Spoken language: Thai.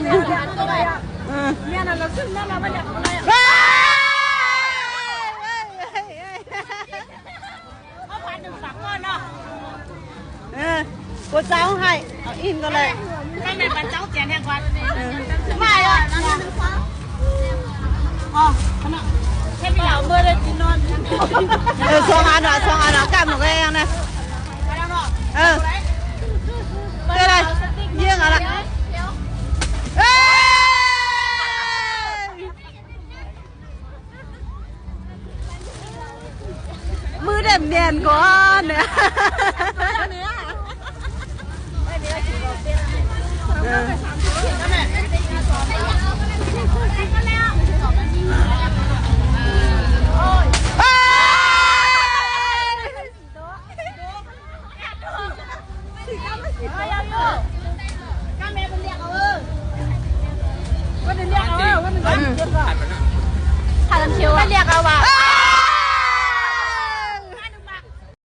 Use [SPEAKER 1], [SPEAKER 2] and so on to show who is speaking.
[SPEAKER 1] เนี่ยเราซึ่งนั่นเราไม่อยากอะไรเขาผ่านถึง3 ก้อนเนาะ
[SPEAKER 2] กูเจ้าให้เอาอินก็เลย
[SPEAKER 1] ไม่เป็นปันเจ้าเจียนแห่งวันไม่อ่ะอ๋อขนาดแค่ไม่อยากเมื่อได้กินนอน
[SPEAKER 2] สองอันกลับหนูก็ยังนะเจออะไรเยี่ยงอะไรมือเด่นเด่นก่อนเนี่ย
[SPEAKER 1] ถ่ายกันเชียวอะเรียกเอาว่า